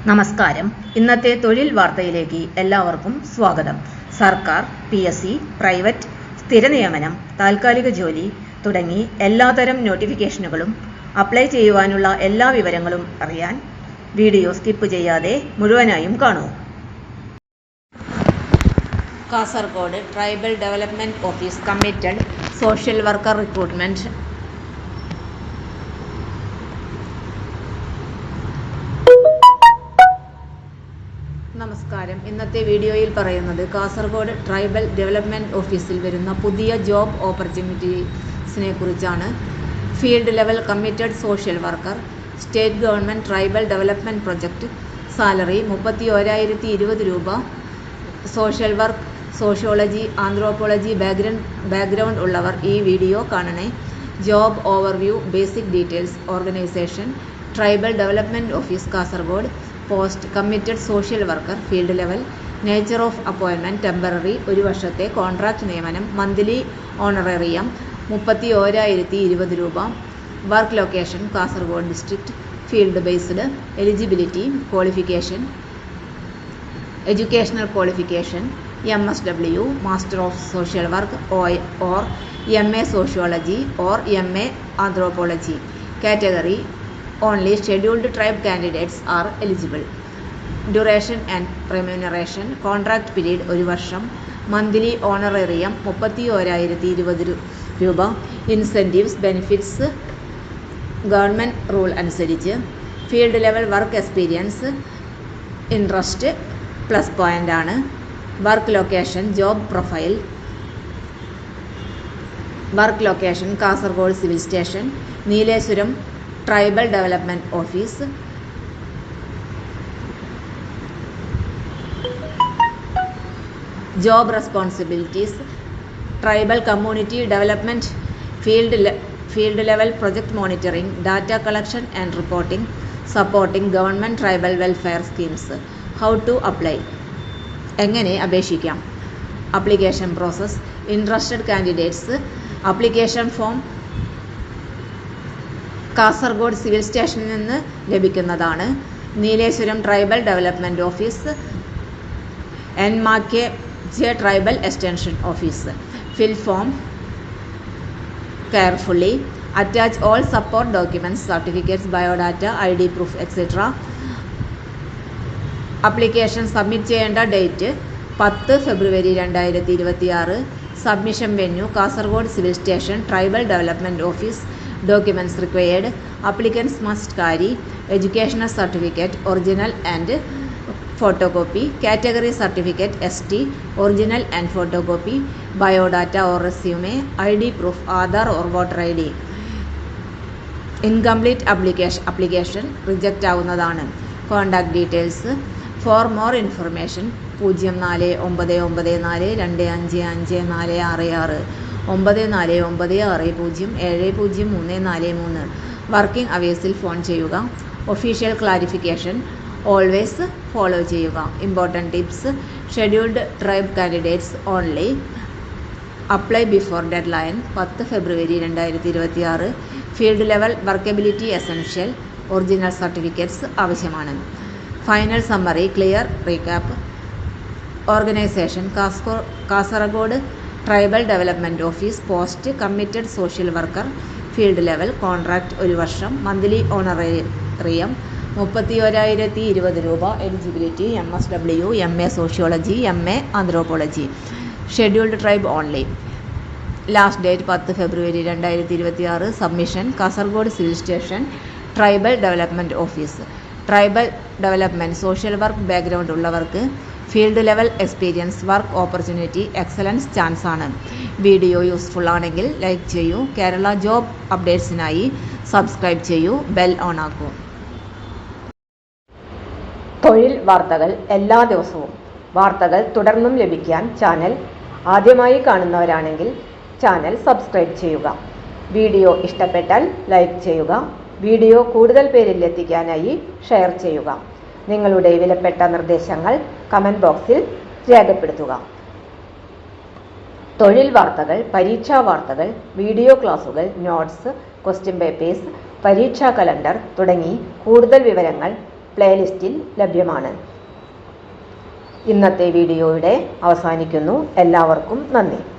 നമസ്കാരം. ഇന്നത്തെ തൊഴിൽ വാർത്തയിലേക്ക് എല്ലാവർക്കും സ്വാഗതം. സർക്കാർ, PSC, പ്രൈവറ്റ്, സ്ഥിര നിയമനം, താൽക്കാലിക ജോലി തുടങ്ങി എല്ലാതരം നോട്ടിഫിക്കേഷനുകളും അപ്ലൈ ചെയ്യുവാനുള്ള എല്ലാ വിവരങ്ങളും അറിയാൻ വീഡിയോ സ്കിപ്പ് ചെയ്യാതെ മുഴുവനായും കാണൂ. Kasaragod tribal development office committed social worker recruitment. നമസ്കാരം. ഇന്നത്തെ വീഡിയോയിൽ പറയുന്നത് കാസർഗോഡ് ട്രൈബൽ ഡെവലപ്മെന്റ് ഓഫീസിൽ വരുന്ന പുതിയ ജോബ് ഓപ്പർച്യൂണിറ്റീസിനെ കുറിച്ചാണ്. Field level committed social worker, state government tribal development project. Salary 31,020 രൂപ. Social work, sociology, anthropology background ഉള്ളവർ ഈ വീഡിയോ കാണണേ. Job overview, basic details. Organisation tribal development office Kasaragod. Post committed social worker, field level. Nature of അപ്പോയിൻമെന്റ് temporary, 1 വർഷത്തെ contract നിയമനം. Monthly honorarium 31,020 രൂപ. Work location Kasaragod district. Field based. Eligibility, qualification, educational qualification MSW, master of social work or MA sociology or MA anthropology. Category only scheduled tribe candidates are eligible. Duration and remuneration, contract period 1 വർഷം. Monthly honorarium 31,020 രൂപ. Incentives, benefits government rule അനുസരിച്ച്. Field level work experience, interest plus point ആണ്. Work location, job profile. Work location Kasaragod civil station, Nileshwaram tribal development office. Job responsibilities, tribal community development, field level project monitoring, data collection and reporting, supporting government tribal welfare schemes. How to apply, എങ്ങനെ അപേക്ഷിക്കാം. Application process. Interested candidates application form Kasaragod civil സ്റ്റേഷനിൽ നിന്ന് ലഭിക്കുന്നതാണ്. Nileshwaram tribal development office, NMAKJ tribal extension office. ഫിൽ form carefully. Attach all support documents, certificates, biodata, ID proof etcetera. Application submit ചെയ്യേണ്ട date 10 February 2026. Submission venue Kasaragod civil station tribal development office. Documents required. Applicants must carry educational certificate, original and photocopy. Category certificate ST, original and photocopy. Biodata or resume. ID proof, Aadhaar or voter ID. Incomplete application reject ആവുന്നതാണ്. Contact details. For more information 049942555466 94960703. Working അവേഴ്സിൽ phone ചെയ്യുക. Official clarification always follow ചെയ്യുക. Important tips. Scheduled tribe candidates only. Apply before deadline 10 February 2026. Field level workability essential. Original certificates ആവശ്യമാണ്. Final summary, clear recap. Organisation Kasaragod tribal development office. Post committed social worker, field level, contract 1 വർഷം. Monthly honorarium 31,020 രൂപ. Eligibility MSW, MA sociology, MA anthropology. Scheduled tribe only. Last date 10 February 2026. Submission Kasaragod civil station tribal development office. Tribal development social work background ഉള്ളവർക്ക് field level experience, work opportunity, excellence chance ആണ്. Video useful ആണെങ്കിൽ like ചെയ്യൂ. Kerala job അപ്ഡേറ്റ്സിനായി subscribe ചെയ്യൂ. Bell on ആക്കൂ. തൊഴിൽ വാർത്തകൾ എല്ലാ ദിവസവും. വാർത്തകൾ തുടർന്നും ലഭിക്കാൻ ചാനൽ ആദ്യമായി കാണുന്നവരാണെങ്കിൽ ചാനൽ സബ്സ്ക്രൈബ് ചെയ്യുക. വീഡിയോ ഇഷ്ടപ്പെട്ടാൽ ലൈക്ക് ചെയ്യുക. വീഡിയോ കൂടുതൽ പേരിൽ എത്തിക്കാനായി ഷെയർ ചെയ്യുക. നിങ്ങളുടെ വിലപ്പെട്ട നിർദ്ദേശങ്ങൾ കമൻറ്റ് ബോക്സിൽ രേഖപ്പെടുത്തുക. തൊഴിൽ വാർത്തകൾ, പരീക്ഷാ വാർത്തകൾ, വീഡിയോ ക്ലാസുകൾ, നോട്ട്സ്, ക്വസ്റ്റ്യൻ പേപ്പേഴ്സ്, പരീക്ഷാ കലണ്ടർ തുടങ്ങി കൂടുതൽ വിവരങ്ങൾ പ്ലേലിസ്റ്റിൽ ലഭ്യമാണ്. ഇന്നത്തെ വീഡിയോയുടെ അവസാനിക്കുന്നു. എല്ലാവർക്കും നന്ദി.